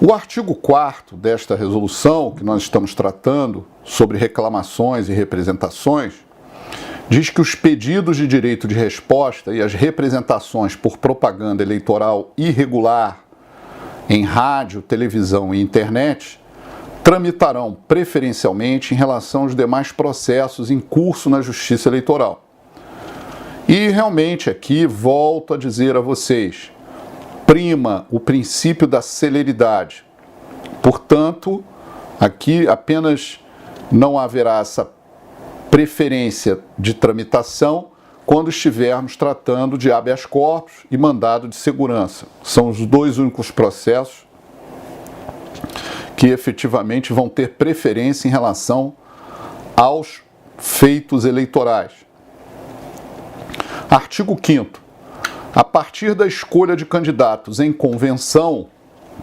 O artigo 4º desta resolução, que nós estamos tratando, sobre reclamações e representações, diz que os pedidos de direito de resposta e as representações por propaganda eleitoral irregular em rádio, televisão e internet tramitarão preferencialmente em relação aos demais processos em curso na Justiça Eleitoral. E realmente aqui volto a dizer a vocês, prima o princípio da celeridade. Portanto, aqui apenas não haverá essa preferência de tramitação quando estivermos tratando de habeas corpus e mandado de segurança. São os dois únicos processos que efetivamente vão ter preferência em relação aos feitos eleitorais. Artigo 5º. A partir da escolha de candidatos em convenção,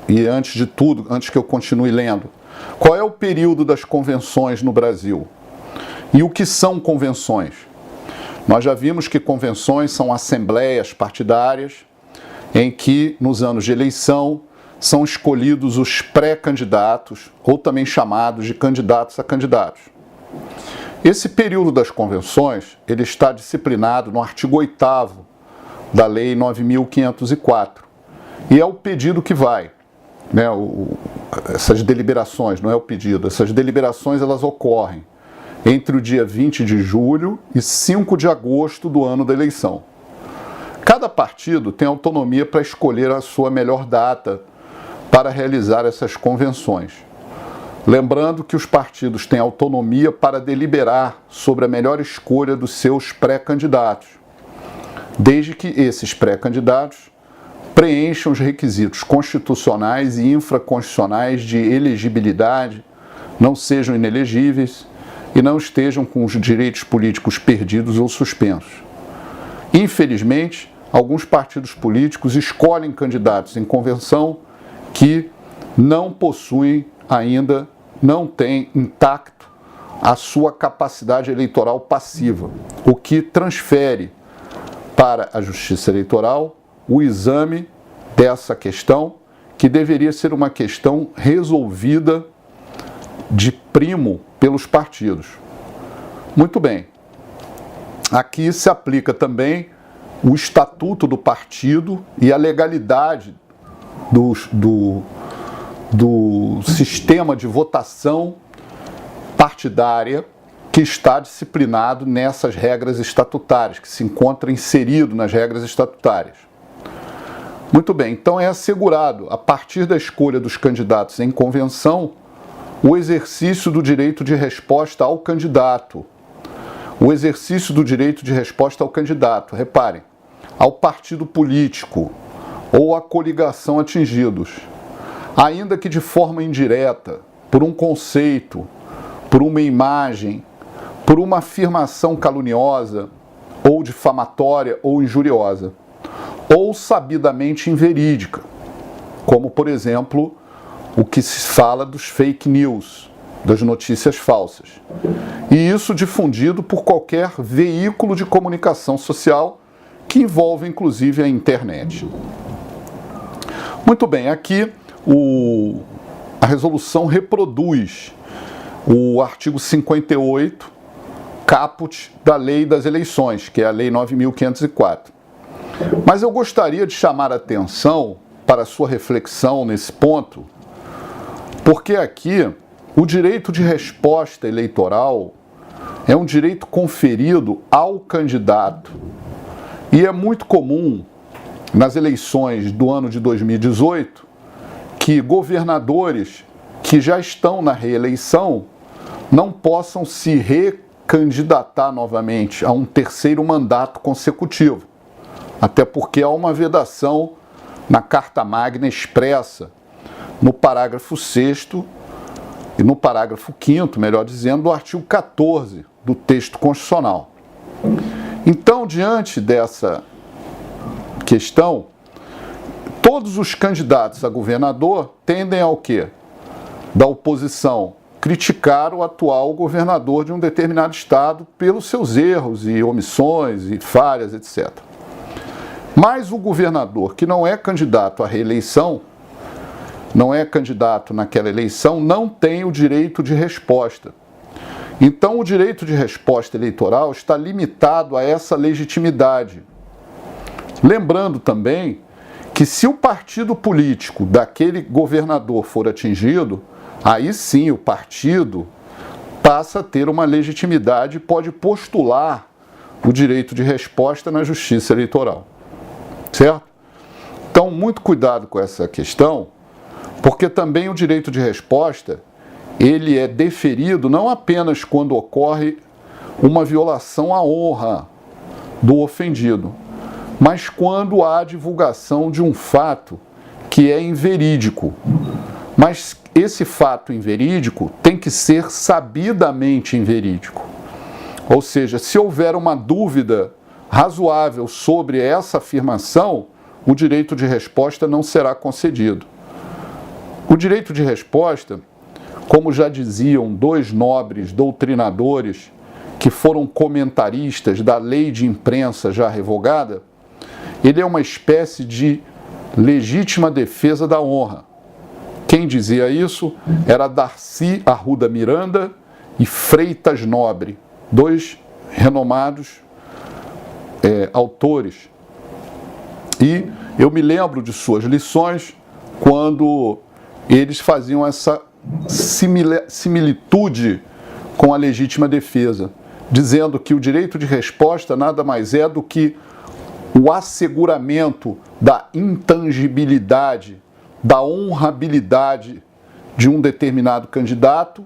e antes de tudo, antes que eu continue lendo, qual é o período das convenções no Brasil? E o que são convenções? Nós já vimos que convenções são assembleias partidárias em que, nos anos de eleição, são escolhidos os pré-candidatos, ou também chamados de candidatos a candidatos. Esse período das convenções, ele está disciplinado no artigo 8º da Lei 9.504, e é o pedido que vai, né, essas deliberações, não é o pedido, essas deliberações elas ocorrem entre o dia 20 de julho e 5 de agosto do ano da eleição. Cada partido tem autonomia para escolher a sua melhor data para realizar essas convenções. Lembrando que os partidos têm autonomia para deliberar sobre a melhor escolha dos seus pré-candidatos, desde que esses pré-candidatos preencham os requisitos constitucionais e infraconstitucionais de elegibilidade, não sejam inelegíveis e não estejam com os direitos políticos perdidos ou suspensos. Infelizmente, alguns partidos políticos escolhem candidatos em convenção que não possuem ainda, não têm intacto a sua capacidade eleitoral passiva, o que transfere para a Justiça Eleitoral o exame dessa questão, que deveria ser uma questão resolvida de primo pelos partidos. Muito bem. Aqui se aplica também o estatuto do partido e a legalidade do sistema de votação partidária que está disciplinado nessas regras estatutárias, que se encontra inserido nas regras estatutárias. Muito bem, então é assegurado, a partir da escolha dos candidatos em convenção, o exercício do direito de resposta ao candidato. O exercício do direito de resposta ao candidato, reparem, ao partido político ou à coligação atingidos, ainda que de forma indireta, por um conceito, por uma imagem, por uma afirmação caluniosa, ou difamatória ou injuriosa, ou sabidamente inverídica, como, por exemplo, o que se fala dos fake news, das notícias falsas. E isso difundido por qualquer veículo de comunicação social que envolve, inclusive, a internet. Muito bem, aqui a resolução reproduz o artigo 58, caput da Lei das Eleições, que é a Lei 9.504. Mas eu gostaria de chamar a atenção para a sua reflexão nesse ponto, porque aqui o direito de resposta eleitoral é um direito conferido ao candidato. E é muito comum, nas eleições do ano de 2018, que governadores que já estão na reeleição não possam se recandidatar novamente a um terceiro mandato consecutivo. Até porque há uma vedação na Carta Magna expressa no parágrafo 6º e no parágrafo 5º, melhor dizendo, do artigo 14 do texto constitucional. Então, diante dessa questão, todos os candidatos a governador tendem ao quê? Da oposição criticar o atual governador de um determinado estado pelos seus erros e omissões e falhas, etc. Mas o governador que não é candidato à reeleição, não é candidato naquela eleição, não tem o direito de resposta. Então, o direito de resposta eleitoral está limitado a essa legitimidade. Lembrando também que se o partido político daquele governador for atingido, aí sim o partido passa a ter uma legitimidade e pode postular o direito de resposta na justiça eleitoral. Certo? Então, muito cuidado com essa questão, porque também o direito de resposta, ele é deferido não apenas quando ocorre uma violação à honra do ofendido, mas quando há divulgação de um fato que é inverídico. Mas esse fato inverídico tem que ser sabidamente inverídico. Ou seja, se houver uma dúvida razoável sobre essa afirmação, o direito de resposta não será concedido. O direito de resposta, como já diziam dois nobres doutrinadores que foram comentaristas da lei de imprensa já revogada, ele é uma espécie de legítima defesa da honra. Quem dizia isso era Darcy Arruda Miranda e Freitas Nobre, dois renomados autores. E eu me lembro de suas lições quando eles faziam essa similitude com a legítima defesa, dizendo que o direito de resposta nada mais é do que o asseguramento da intangibilidade, da honrabilidade de um determinado candidato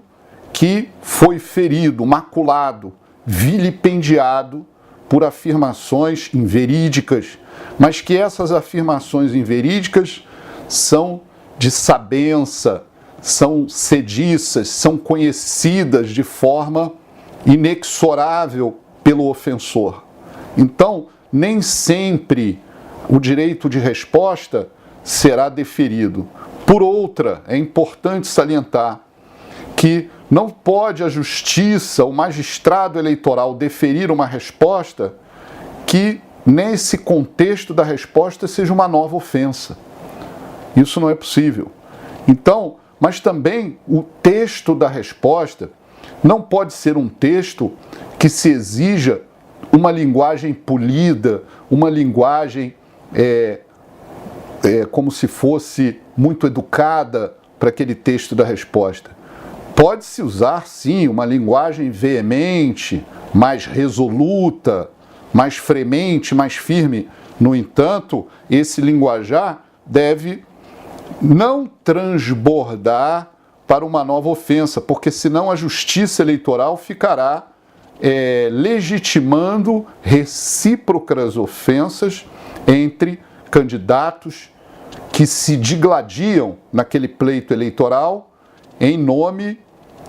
que foi ferido, maculado, vilipendiado por afirmações inverídicas, mas que essas afirmações inverídicas são de sabença, são sediças, são conhecidas de forma inexorável pelo ofensor. Então, nem sempre o direito de resposta será deferido. Por outra, é importante salientar que não pode a justiça, o magistrado eleitoral, deferir uma resposta que, nesse contexto da resposta, seja uma nova ofensa. Isso não é possível. Então, mas também o texto da resposta não pode ser um texto que se exija uma linguagem polida, uma linguagem como se fosse muito educada para aquele texto da resposta. Pode-se usar, sim, uma linguagem veemente, mais resoluta, mais fremente, mais firme. No entanto, esse linguajar deve não transbordar para uma nova ofensa, porque senão a justiça eleitoral ficará legitimando recíprocas ofensas entre candidatos que se digladiam naquele pleito eleitoral em nome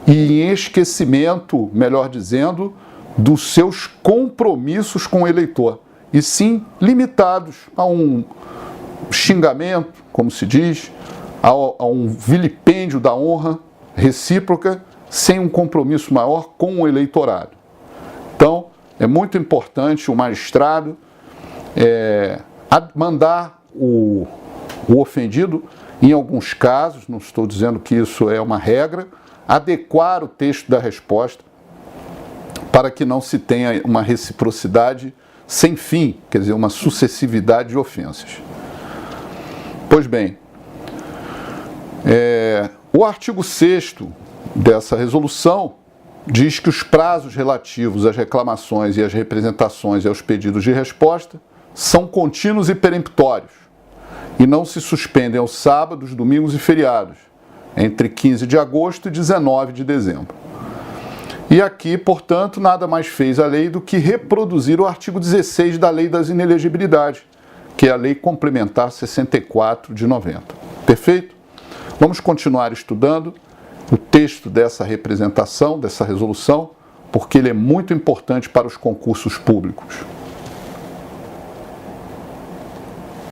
e em esquecimento, melhor dizendo, dos seus compromissos com o eleitor, e sim limitados a um xingamento, como se diz, a um vilipêndio da honra recíproca, sem um compromisso maior com o eleitorado. Então, é muito importante o magistrado mandar o ofendido, em alguns casos, não estou dizendo que isso é uma regra, adequar o texto da resposta para que não se tenha uma reciprocidade sem fim, quer dizer, uma sucessividade de ofensas. Pois bem, o artigo 6º dessa resolução diz que os prazos relativos às reclamações e às representações e aos pedidos de resposta são contínuos e peremptórios e não se suspendem aos sábados, domingos e feriados, entre 15 de agosto e 19 de dezembro. E aqui, portanto, nada mais fez a lei do que reproduzir o artigo 16 da Lei das Inelegibilidades, que é a Lei Complementar 64 de 90. Perfeito? Vamos continuar estudando o texto dessa representação, dessa resolução, porque ele é muito importante para os concursos públicos.